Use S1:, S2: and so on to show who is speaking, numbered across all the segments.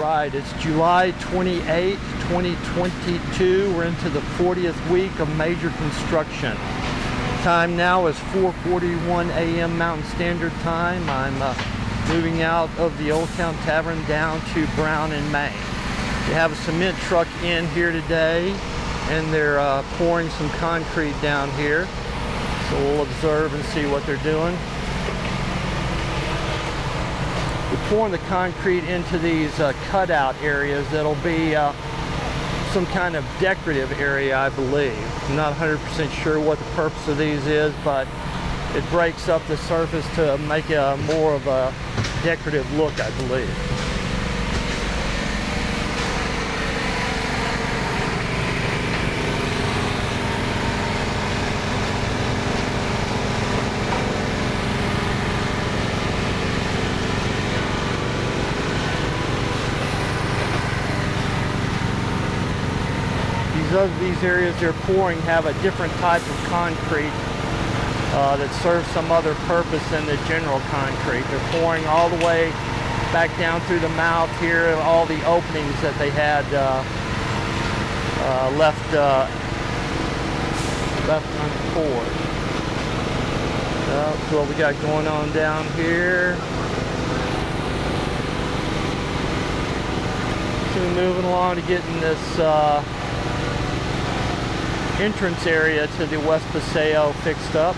S1: Right, it's July 28, 2022. We're into the 40th week of major construction. Time now is 4:41 a.m. Mountain Standard Time. I'm moving out of the Old Town Tavern down to Brown and Main. We have a cement truck in here today, and they're pouring some concrete down here. So we'll observe and see what they're doing. We're pouring the concrete into these cutout areas that'll be some kind of decorative area, I believe. I'm not 100% sure what the purpose of these is, but it breaks up the surface to make a more of a decorative look, I believe. These areas they're pouring have a different type of concrete that serves some other purpose than the general concrete. They're pouring all the way back down through the mouth here, all the openings that they had left unpoured. That's what we got going on down here. So we're moving along to getting this entrance area to the West Paseo fixed up.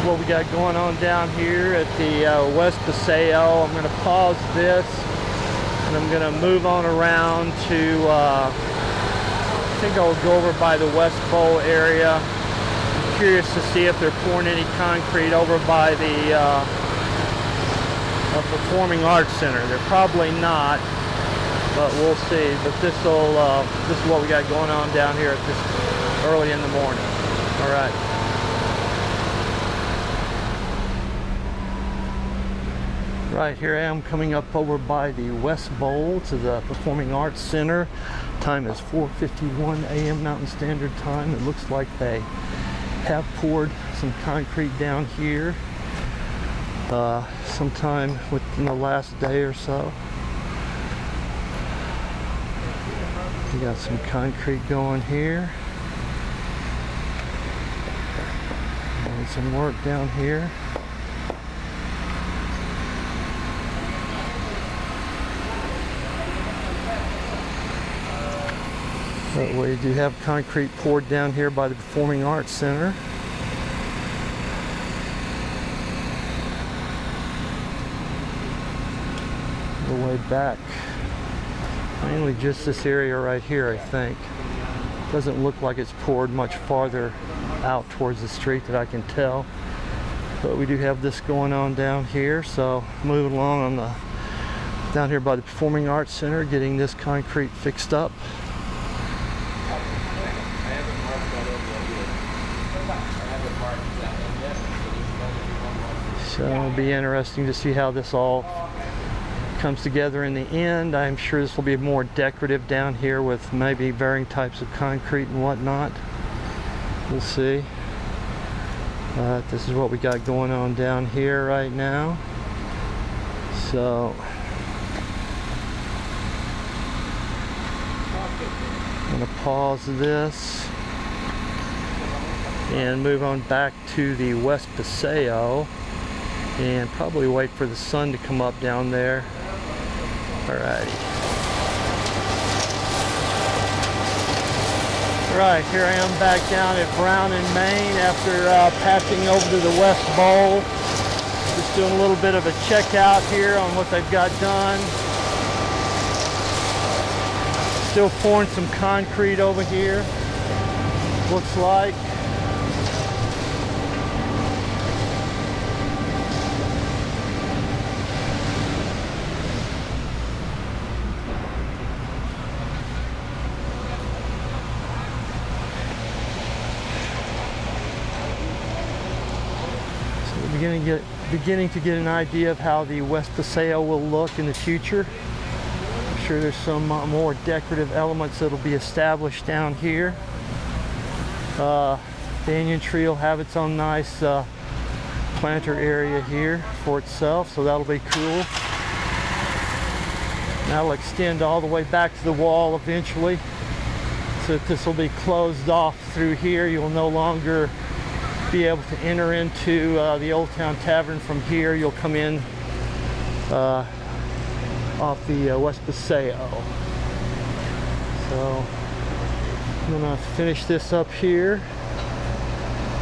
S1: What we got going on down here at the West Paseo. I'm going to pause this and I'm going to move on around to I think I'll go over by the West Bowl area. I'm curious to see if they're pouring any concrete over by the Performing Arts Center. They're probably not, but we'll see. But this is what we got going on down here at this early in the morning. All right. Right, here I am coming up over by the West Bowl to the Performing Arts Center. Time is 4:51 a.m. Mountain Standard Time. It looks like they have poured some concrete down here sometime within the last day or so. We got some concrete going here. And some work down here. But we do have concrete poured down here by the Performing Arts Center. The way back. Mainly just this area right here, I think. Doesn't look like it's poured much farther out towards the street that I can tell. But we do have this going on down here, so moving along on down here by the Performing Arts Center, getting this concrete fixed up. So it'll be interesting to see how this all comes together in the end. I'm sure this will be more decorative down here with maybe varying types of concrete and whatnot. We'll see. This is what we got going on down here right now. So I'm going to pause this and move on back to the West Paseo and probably wait for the sun to come up down there. Alrighty. Right, here I am back down at Brown in Maine after passing over to the West Bowl. Just doing a little bit of a checkout here on what they've got done. Still pouring some concrete over here, looks like. Beginning to get an idea of how the West Paseo will look in the future. I'm sure there's some more decorative elements that'll be established down here. Banyan tree will have its own nice planter area here for itself, so that'll be cool. That'll extend all the way back to the wall eventually. So this will be closed off through here. You'll no longer be able to enter into the Old Town Tavern from here. You'll come in off the West Paseo. So I'm gonna finish this up here,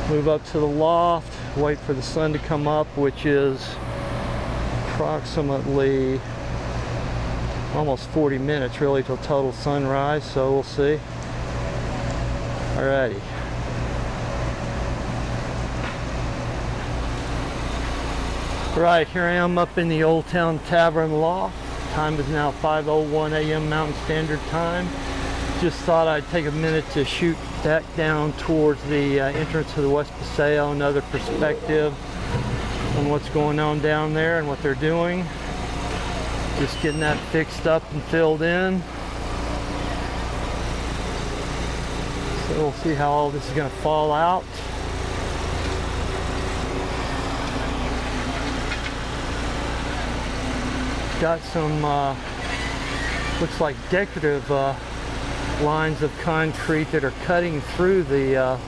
S1: move up to the loft, wait for the sun to come up, which is approximately almost 40 minutes really till total sunrise, so we'll see. Alrighty. Right, here I am up in the Old Town Tavern loft. Time is now 5:01 a.m. Mountain Standard Time. Just thought I'd take a minute to shoot back down towards the entrance to the West Paseo, another perspective on what's going on down there and what they're doing. Just getting that fixed up and filled in. So we'll see how all this is going to fall out. Got some, looks like decorative lines of concrete that are cutting through the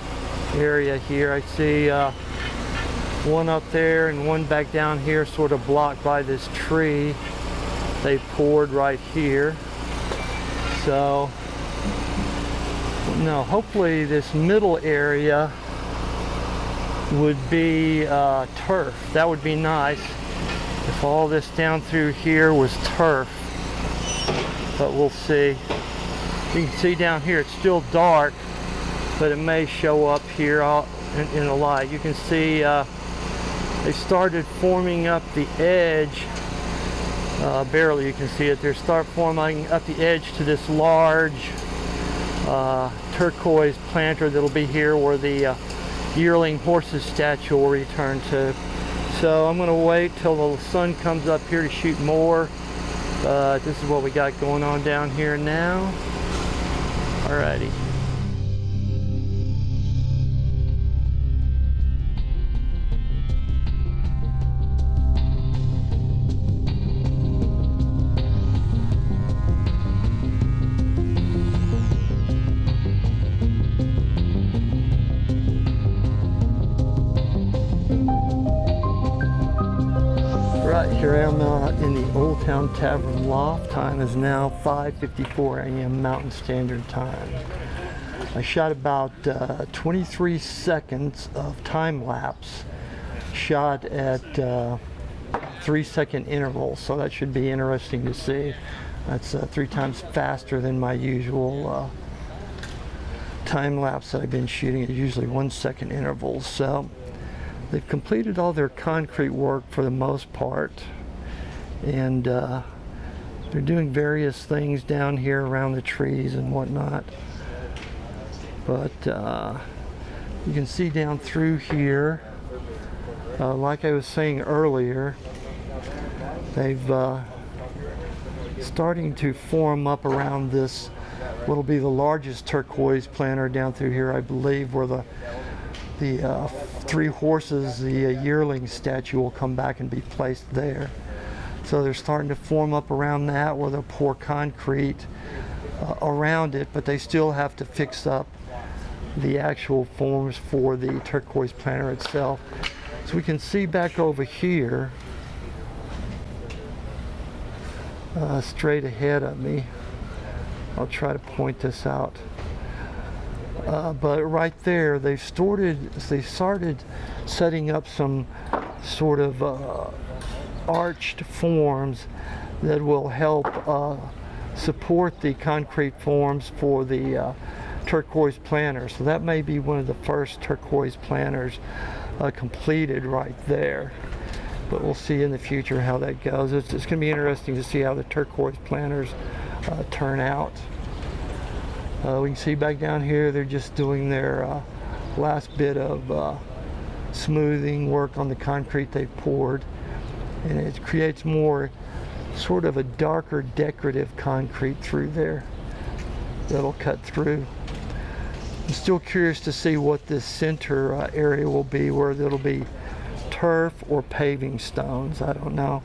S1: area here. I see one up there and one back down here, sort of blocked by this tree they poured right here. So, no, hopefully this middle area would be turf. That would be nice if all this down through here was turf, but we'll see. You can see down here it's still dark, but it may show up here in the light. You can see they started forming up the edge, barely you can see it. They start forming up the edge to this large turquoise planter that'll be here where the yearling horses statue will return to. So I'm going to wait till the sun comes up here to shoot more. This is what we got going on down here now. Alrighty. Here I am in the Old Town Tavern loft. Time is now 5:54 a.m. Mountain Standard Time. I shot about 23 seconds of time lapse, shot at 3-second intervals, so that should be interesting to see. That's 3 times faster than my usual time lapse that I've been shooting at usually 1-second intervals. So they've completed all their concrete work for the most part, and they're doing various things down here around the trees and whatnot. But you can see down through here, like I was saying earlier, they've starting to form up around this what'll be the largest turquoise planter down through here, I believe, where the 3 horses, the yearling statue, will come back and be placed there. So they're starting to form up around that, where they'll pour concrete around it, but they still have to fix up the actual forms for the turquoise planter itself. So we can see back over here, straight ahead of me. I'll try to point this out. But right there, they started setting up some sort of arched forms that will help support the concrete forms for the turquoise planter. So that may be one of the first turquoise planters completed right there. But we'll see in the future how that goes. It's going to be interesting to see how the turquoise planters turn out. We can see back down here they're just doing their last bit of smoothing work on the concrete they've poured, and it creates more sort of a darker decorative concrete through there that'll cut through. I'm still curious to see what this center area will be, where there'll be turf or paving stones. I don't know.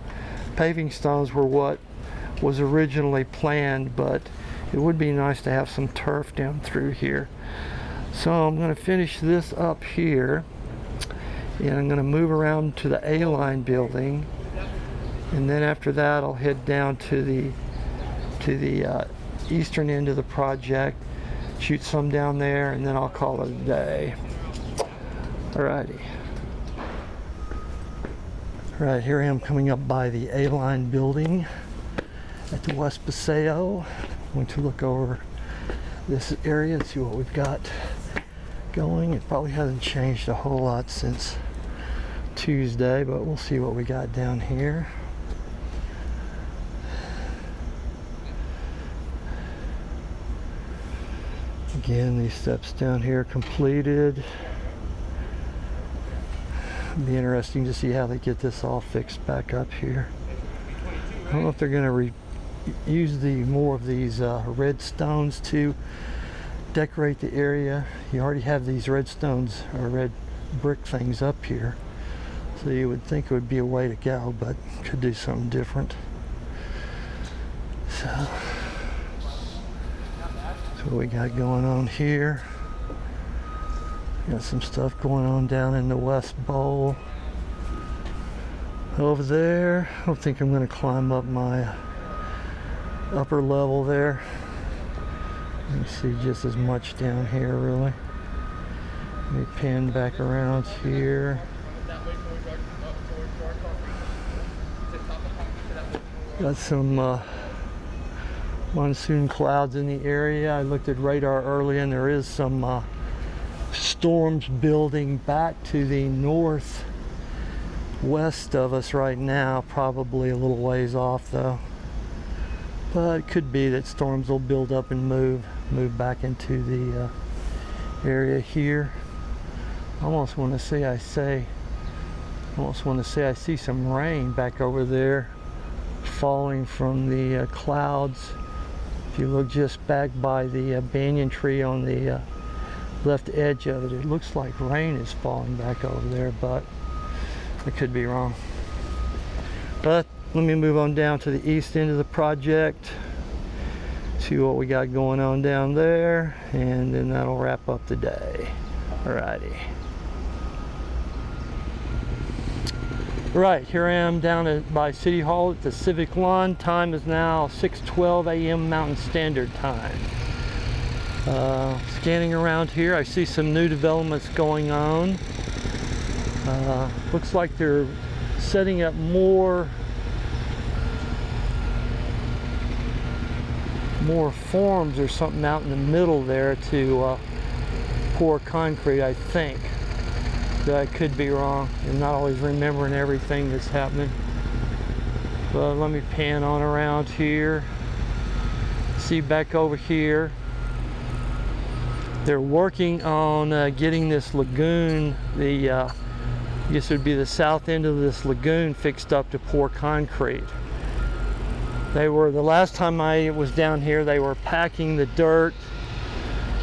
S1: Paving stones were what was originally planned, but it would be nice to have some turf down through here. So I'm going to finish this up here, and I'm going to move around to the Aline building, and then after that I'll head down to the eastern end of the project, shoot some down there, and then I'll call it a day. Alrighty. Alright, here I am coming up by the Aline building at the West Paseo. I'm going to look over this area and see what we've got going. It probably hasn't changed a whole lot since Tuesday, but we'll see what we got down here. Again, these steps down here completed. It'll be interesting to see how they get this all fixed back up here. I don't know if they're going to use more of these red stones to decorate the area. You already have these red stones or red brick things up here, so you would think it would be a way to go, but could do something different. So what we got going on here. Got some stuff going on down in the West Bowl. Over there, I don't think I'm going to climb up my upper level there. You can see just as much down here, really. Let me pan back around here. Got some monsoon clouds in the area. I looked at radar earlier, and there is some storms building back to the northwest of us right now, probably a little ways off though. But it could be that storms will build up and move back into the area here. I almost want to say I see some rain back over there falling from the clouds. If you look just back by the banyan tree on the left edge of it, it looks like rain is falling back over there, but I could be wrong. But let me move on down to the east end of the project, see what we got going on down there, and then that'll wrap up the day. Alrighty. Right, here I am down by City Hall at the Civic Lawn. Time is now 6:12 a.m. Mountain Standard Time. Scanning around here, I see some new developments going on. Looks like they're setting up more forms or something out in the middle there to pour concrete, I think. I could be wrong. I'm not always remembering everything that's happening. But let me pan on around here. See back over here. They're working on getting this lagoon, I guess it would be the south end of this lagoon, fixed up to pour concrete. The last time I was down here, they were packing the dirt,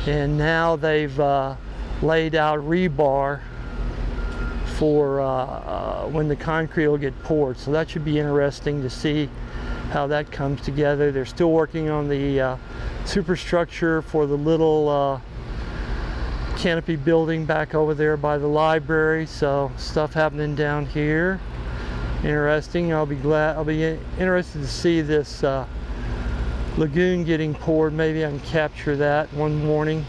S1: and now they've laid out rebar for when the concrete will get poured. So that should be interesting to see how that comes together. They're still working on the superstructure for the little canopy building back over there by the library. So stuff happening down here. Interesting. I'll be interested to see this lagoon getting poured. Maybe I can capture that one morning.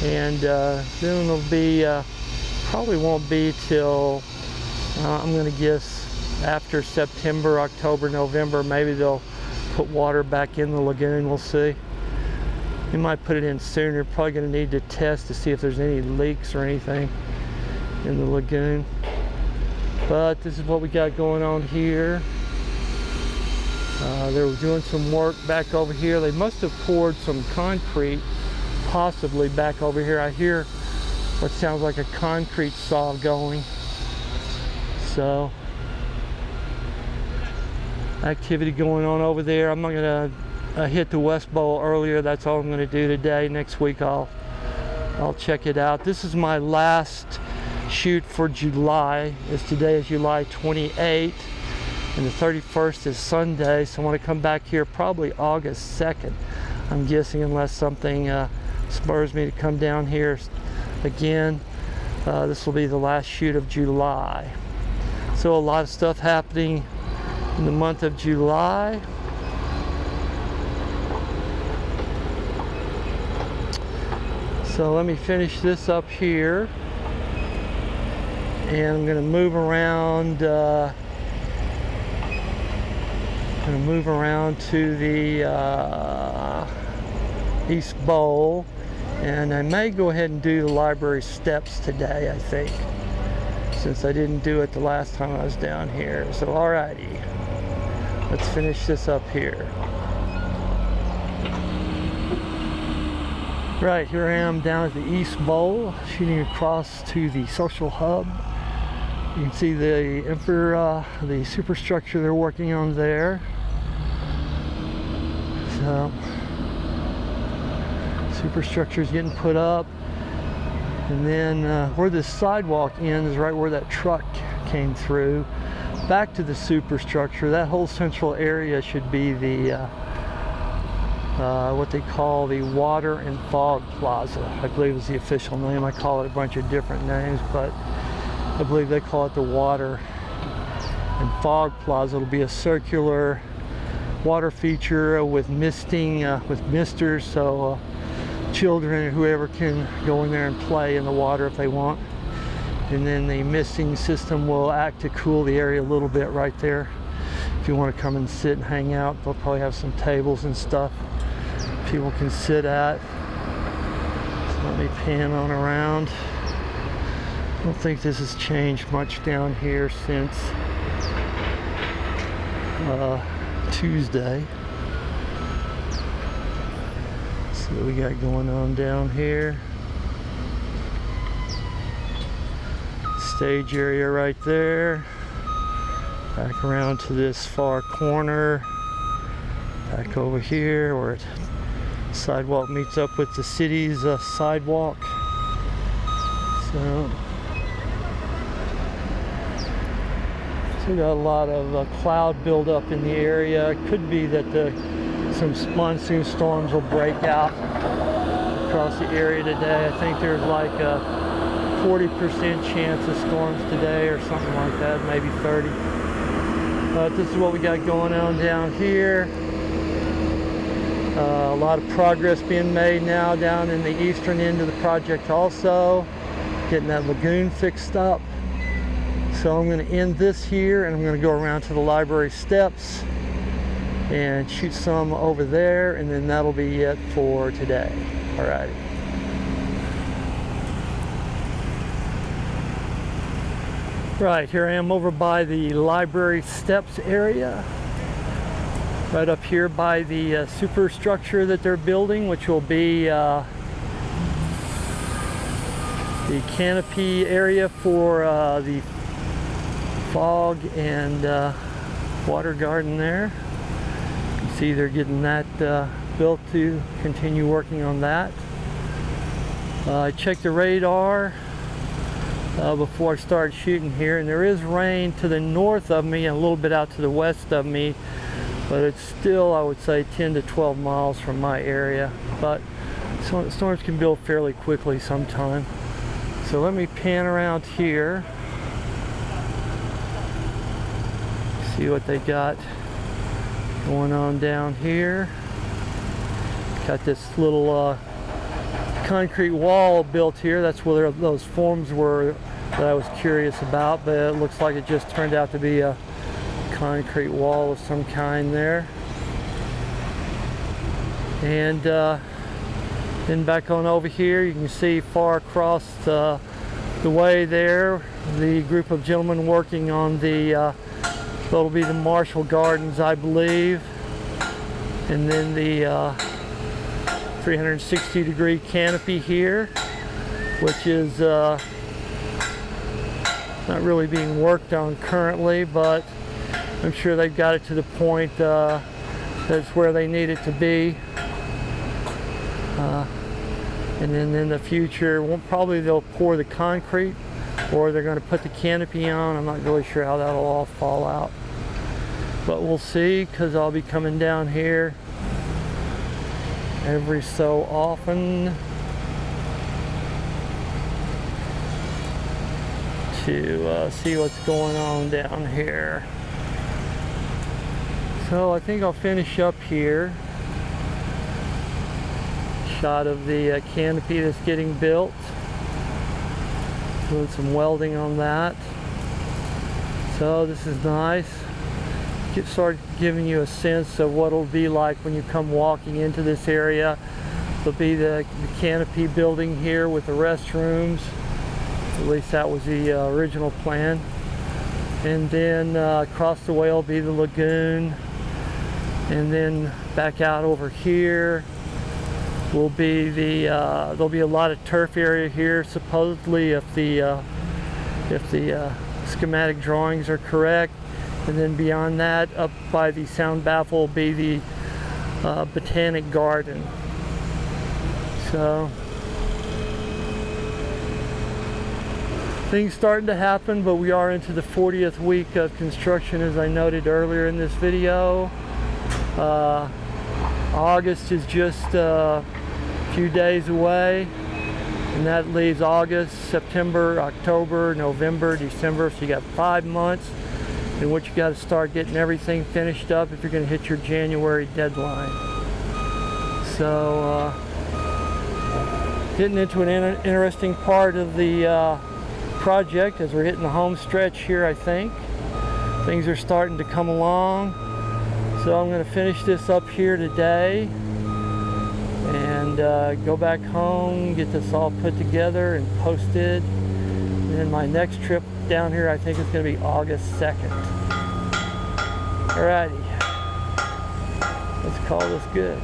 S1: And then it'll be, probably won't be till, I'm going to guess after September, October, November, maybe they'll put water back in the lagoon. We'll see. They might put it in sooner. Probably going to need to test to see if there's any leaks or anything in the lagoon. But this is what we got going on here. They were doing some work back over here. They must have poured some concrete possibly back over here. I hear what sounds like a concrete saw going. So activity going on over there. I'm not gonna hit the West Bowl earlier. That's all I'm gonna do today. Next week I'll check it out. This is my last shoot for July. Today is July 28th and the 31st is Sunday, so I want to come back here probably August 2nd, I'm guessing, unless something spurs me to come down here again. This will be the last shoot of July. So a lot of stuff happening in the month of July. So let me finish this up here, and I'm going to move around. To the East Bowl, and I may go ahead and do the library steps today, I think, since I didn't do it the last time I was down here. So alrighty, let's finish this up here. Right, here I am down at the East Bowl, shooting across to the social hub. You can see the superstructure they're working on there. So, superstructure is getting put up, and then where this sidewalk ends is right where that truck came through. Back to the superstructure, that whole central area should be the what they call the Water and Fog Plaza, I believe is the official name. I call it a bunch of different names, but I believe they call it the Water and Fog Plaza. It'll be a circular water feature with misting, with misters, so children or whoever can go in there and play in the water if they want. And then the misting system will act to cool the area a little bit right there. If you want to come and sit and hang out, they'll probably have some tables and stuff people can sit at. So let me pan on around. I don't think this has changed much down here since Tuesday. See what we got going on down here. Stage area right there. Back around to this far corner. Back over here where sidewalk meets up with the city's sidewalk. So we got a lot of cloud buildup in the area. It could be that some monsoon storms will break out across the area today. I think there's like a 40% chance of storms today or something like that, maybe 30. But this is what we got going on down here. A lot of progress being made now down in the eastern end of the project also. Getting that lagoon fixed up. So I'm going to end this here, and I'm going to go around to the library steps and shoot some over there, and then that'll be it for today. Alrighty. Right, here I am over by the library steps area. Right up here by the superstructure that they're building, which will be the canopy area for the fog and water garden there. You can see they're getting that built to continue working on that. I checked the radar before I started shooting here, and there is rain to the north of me and a little bit out to the west of me, but it's still, I would say, 10 to 12 miles from my area. But storms can build fairly quickly sometime. So let me pan around here. See what they got going on down here. Got this little concrete wall built here. That's where those forms were that I was curious about, but it looks like it just turned out to be a concrete wall of some kind there. And then back on over here, you can see far across the way there, the group of gentlemen working on the that'll be the Marshall Gardens, I believe, and then the 360-degree canopy here, which is not really being worked on currently, but I'm sure they've got it to the point that's where they need it to be. And then in the future, probably they'll pour the concrete, or they're going to put the canopy on. I'm not really sure how that'll all fall out, but we'll see, because I'll be coming down here every so often to see what's going on down here. So I think I'll finish up here. Shot of the canopy that's getting built. Doing some welding on that. So this is nice. Start giving you a sense of what it'll be like when you come walking into this area. There'll be the canopy building here with the restrooms. At least that was the original plan. And then across the way will be the lagoon. And then back out over here will be the there'll be a lot of turf area here, supposedly, if the schematic drawings are correct. And then beyond that, up by the sound baffle, will be the botanic garden. So things starting to happen, but we are into the 40th week of construction, as I noted earlier in this video. August is just a few days away, and that leaves August, September, October, November, December. So you got 5 months in which you got to start getting everything finished up if you're going to hit your January deadline. So getting into an interesting part of the project as we're hitting the home stretch here, I think. Things are starting to come along. So I'm going to finish this up here today and go back home, get this all put together and posted. And then my next trip down here, I think, is going to be August 2nd. Alrighty, let's call this good.